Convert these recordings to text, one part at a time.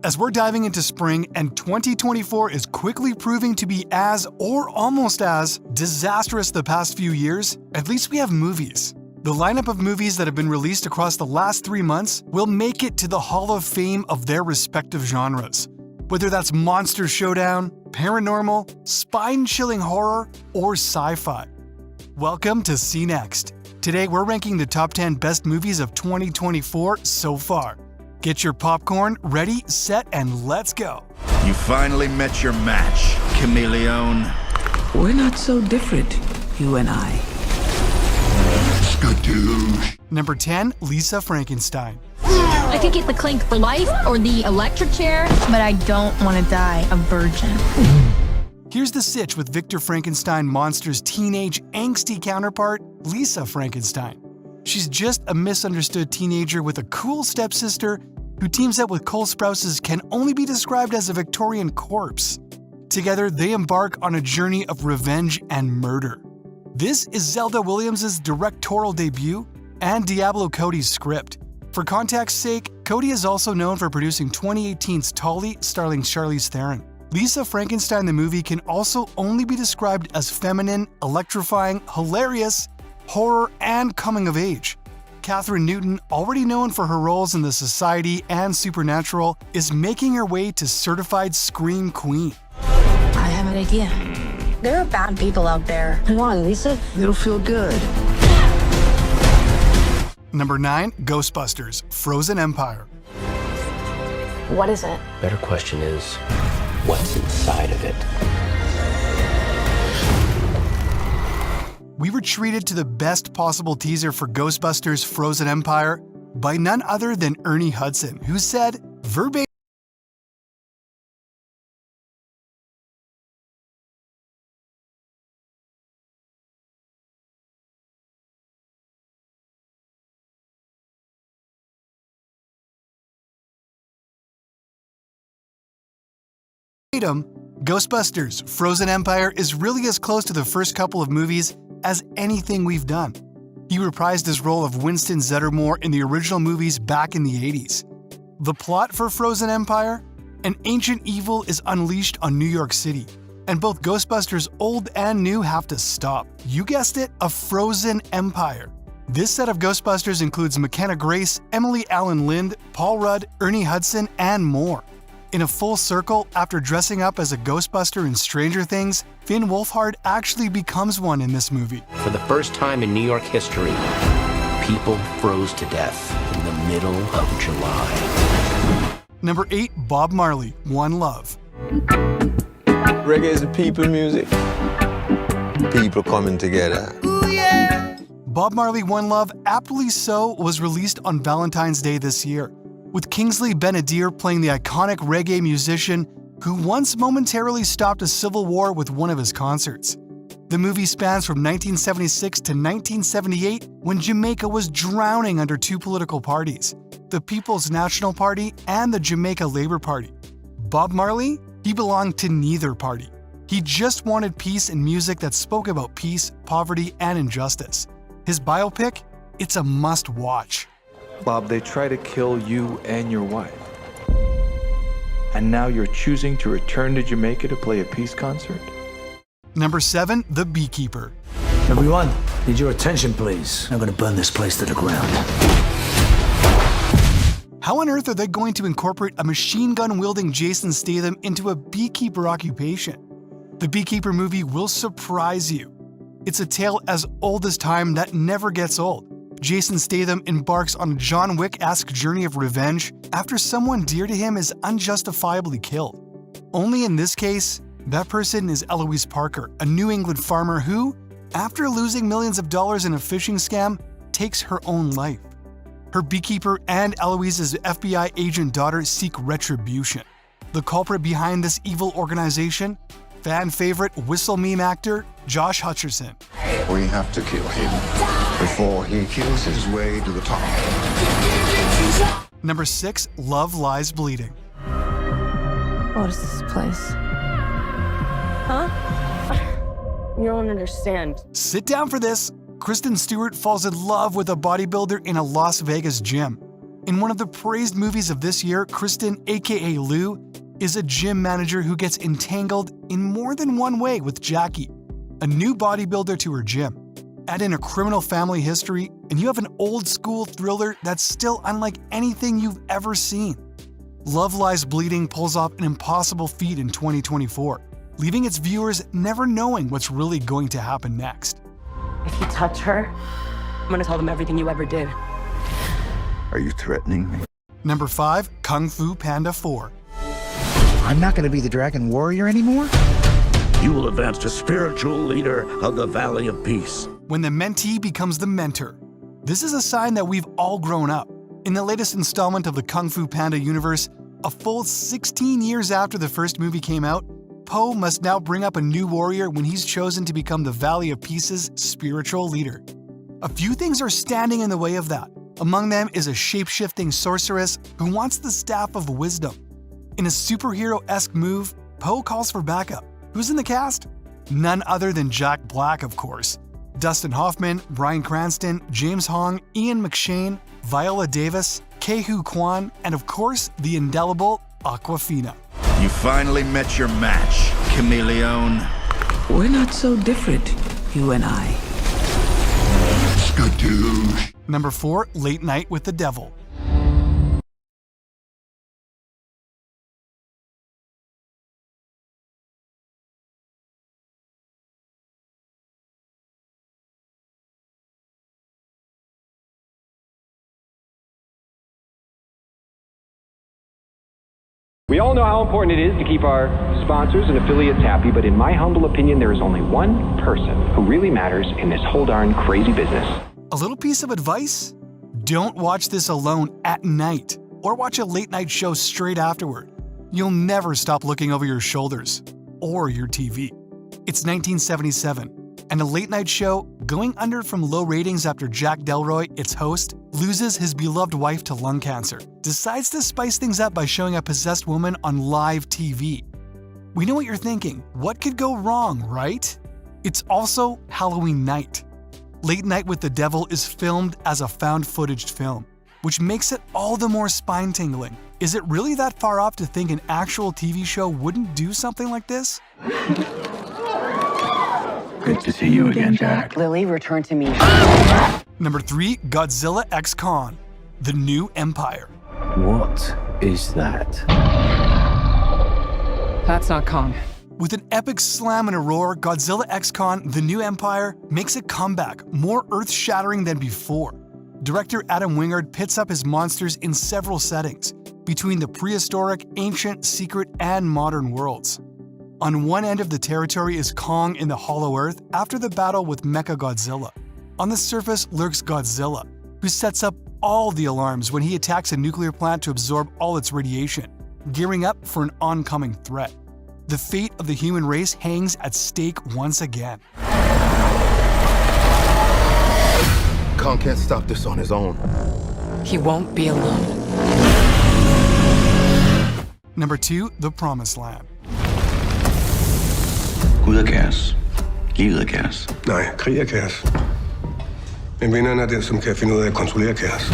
As we're diving into spring and 2024 is quickly proving to be as, or almost as, disastrous the past few years, at least we have movies. The lineup of movies that have been released across the last 3 months will make it to the Hall of Fame of their respective genres. Whether that's monster showdown, paranormal, spine-chilling horror, or sci-fi. Welcome to See Next. Today we're ranking the top 10 best movies of 2024 so far. Get your popcorn ready, set, and let's go. You finally met your match, chameleon. We're not so different, you and I. Skadoosh. Number 10, Lisa Frankenstein. I could get the clink for life or the electric chair, but I don't want to die a virgin. Here's the sitch with Victor Frankenstein monster's teenage, angsty counterpart, Lisa Frankenstein. She's just a misunderstood teenager with a cool stepsister who teams up with Cole Sprouse's can only be described as a Victorian corpse. Together, they embark on a journey of revenge and murder. This is Zelda Williams' directorial debut and Diablo Cody's script. For context's sake, Cody is also known for producing 2018's Tully, starring Charlize Theron. Lisa Frankenstein the movie can also only be described as feminine, electrifying, hilarious, horror, and coming of age. Kathryn Newton, already known for her roles in The Society and Supernatural, is making her way to certified Scream Queen. I have an idea. There are bad people out there. Come on, Lisa. It'll feel good. Number 9, Ghostbusters: Frozen Empire. What is it? Better question is, what's inside of it? We were treated to the best possible teaser for Ghostbusters: Frozen Empire by none other than Ernie Hudson, who said, verbatim, Ghostbusters: Frozen Empire is really as close to the first couple of movies as anything we've done. He reprised his role of Winston Zeddemore in the original movies back in the 80s. The plot for Frozen Empire? An ancient evil is unleashed on New York City, and both Ghostbusters old and new have to stop. You guessed it, a frozen empire. This set of Ghostbusters includes McKenna Grace, Emily Allen Lind, Paul Rudd, Ernie Hudson, and more. In a full circle, after dressing up as a Ghostbuster in Stranger Things, Finn Wolfhard actually becomes one in this movie. For the first time in New York history, people froze to death in the middle of July. Number 8, Bob Marley: One Love. Reggae is a people music. People coming together. Bob Marley: One Love, aptly so, was released on Valentine's Day this year, with Kingsley Ben-Adir playing the iconic reggae musician who once momentarily stopped a civil war with one of his concerts. The movie spans from 1976 to 1978, when Jamaica was drowning under two political parties, the People's National Party and the Jamaica Labour Party. Bob Marley? He belonged to neither party. He just wanted peace and music that spoke about peace, poverty, and injustice. His biopic? It's a must-watch. Bob, they try to kill you and your wife. And now you're choosing to return to Jamaica to play a peace concert? Number 7, The Beekeeper. Everyone, need your attention, please. I'm gonna burn this place to the ground. How on earth are they going to incorporate a machine gun-wielding Jason Statham into a beekeeper occupation? The Beekeeper movie will surprise you. It's a tale as old as time that never gets old. Jason Statham embarks on a John Wick-esque journey of revenge after someone dear to him is unjustifiably killed. Only in this case, that person is Eloise Parker, a New England farmer who, after losing millions of dollars in a fishing scam, takes her own life. Her beekeeper and Eloise's FBI agent daughter seek retribution. The culprit behind this evil organization? Fan favorite whistle meme actor Josh Hutcherson. We have to kill him before he kills his way to the top. Number 6, Love Lies Bleeding. What is this place? Huh? You don't understand. Sit down for this. Kristen Stewart falls in love with a bodybuilder in a Las Vegas gym. In one of the praised movies of this year, Kristen, aka Lou, is a gym manager who gets entangled in more than one way with Jackie, a new bodybuilder to her gym. Add in a criminal family history, and you have an old-school thriller that's still unlike anything you've ever seen. Love Lies Bleeding pulls off an impossible feat in 2024, leaving its viewers never knowing what's really going to happen next. If you touch her, I'm gonna tell them everything you ever did. Are you threatening me? Number 5, Kung Fu Panda 4. I'm not gonna be the dragon warrior anymore? You will advance to spiritual leader of the Valley of Peace. When the mentee becomes the mentor. This is a sign that we've all grown up. In the latest installment of the Kung Fu Panda universe, a full 16 years after the first movie came out, Po must now bring up a new warrior when he's chosen to become the Valley of Peace's spiritual leader. A few things are standing in the way of that. Among them is a shape-shifting sorceress who wants the Staff of Wisdom. In a superhero-esque move, Po calls for backup. Who's in the cast? None other than Jack Black, of course. Dustin Hoffman, Bryan Cranston, James Hong, Ian McShane, Viola Davis, Ke-Huy Quan, and of course, the indelible Awkwafina. You finally met your match, chameleon. We're not so different, you and I. Skadoosh. Number 4, Late Night with the Devil. We all know how important it is to keep our sponsors and affiliates happy, but in my humble opinion, there is only one person who really matters in this whole darn crazy business. A little piece of advice? Don't watch this alone at night, or watch a late night show straight afterward. You'll never stop looking over your shoulders, or your TV. It's 1977, and a late night show going under from low ratings after Jack Delroy, its host, loses his beloved wife to lung cancer, decides to spice things up by showing a possessed woman on live TV. We know what you're thinking. What could go wrong, right? It's also Halloween night. Late Night with the Devil is filmed as a found footage film, which makes it all the more spine-tingling. Is it really that far off to think an actual TV show wouldn't do something like this? Good to see you again, Jack. Lily, return to me. Number 3, Godzilla x Kong, The New Empire. What is that? That's not Kong. With an epic slam and a roar, Godzilla x Kong, The New Empire makes a comeback, more earth-shattering than before. Director Adam Wingard pits up his monsters in several settings, between the prehistoric, ancient, secret, and modern worlds. On one end of the territory is Kong in the Hollow Earth after the battle with Mechagodzilla. On the surface lurks Godzilla, who sets up all the alarms when he attacks a nuclear plant to absorb all its radiation, gearing up for an oncoming threat. The fate of the human race hangs at stake once again. Kong can't stop this on his own. He won't be alone. Number 2, The Promised Land. Ud Livet er kaos. Nej, krig er kaos. Men vinderen er den, som kan finde ud af at kontrollere kaos.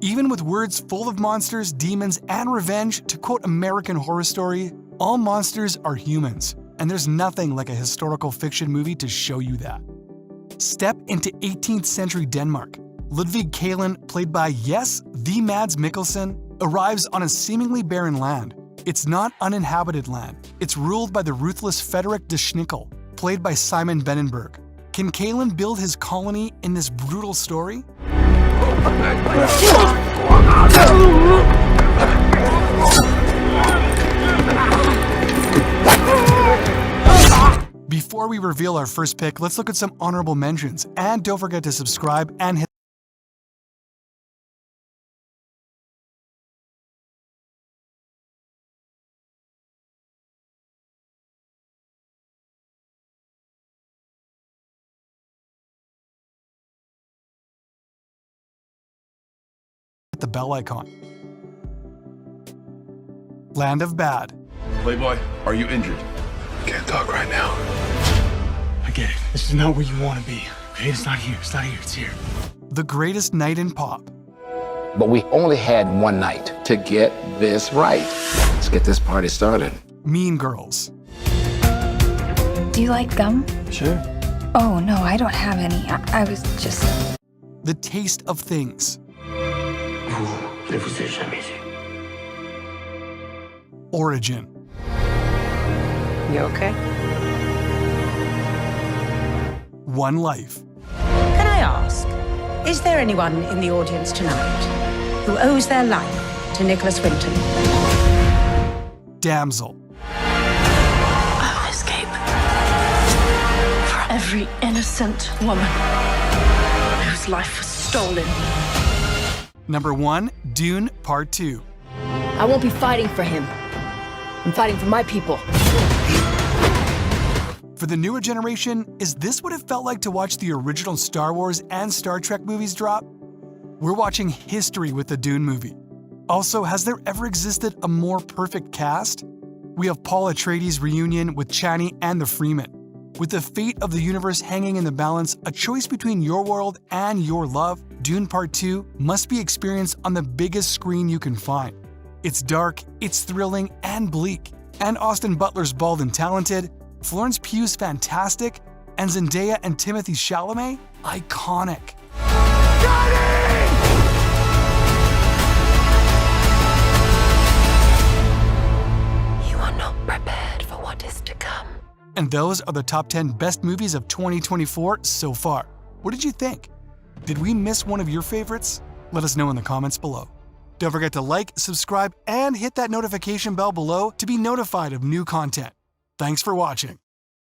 Even with words full of monsters, demons, and revenge, to quote American Horror Story, all monsters are humans, and there's nothing like a historical fiction movie to show you that. Step into 18th century Denmark. Ludvig Kalen, played by, yes, the Mads Mikkelsen, arrives on a seemingly barren land. It's not uninhabited land. It's ruled by the ruthless Frederik de Schnickel, played by Simon Benenberg. Can Kalen build his colony in this brutal story? Before we reveal our first pick, let's look at some honorable mentions. And don't forget to subscribe and hit the bell icon. Land of Bad. Playboy, are you injured? Can't talk right now. I get it. This is not where you want to be. Okay, it's not here. It's not here. It's here. The Greatest Night in Pop. But we only had one night to get this right. Let's get this party started. Mean Girls. Do you like gum? Sure. Oh, no, I don't have any. I was just... The Taste of Things. Vous ne vous ai jamais eu. Origin. You okay? One Life. Can I ask, is there anyone in the audience tonight who owes their life to Nicholas Winton? Damsel. I'll escape for every innocent woman whose life was stolen. Number 1, Dune Part 2. I won't be fighting for him. I'm fighting for my people. For the newer generation, is this what it felt like to watch the original Star Wars and Star Trek movies drop? We're watching history with the Dune movie. Also, has there ever existed a more perfect cast? We have Paul Atreides' reunion with Chani and the Freeman. With the fate of the universe hanging in the balance, a choice between your world and your love, Dune Part 2 must be experienced on the biggest screen you can find. It's dark, it's thrilling, and bleak. And Austin Butler's bald and talented, Florence Pugh's fantastic, and Zendaya and Timothée Chalamet, iconic. You are not prepared for what is to come. And those are the top 10 best movies of 2024 so far. What did you think? Did we miss one of your favorites? Let us know in the comments below. Don't forget to like, subscribe, and hit that notification bell below to be notified of new content. Thanks for watching.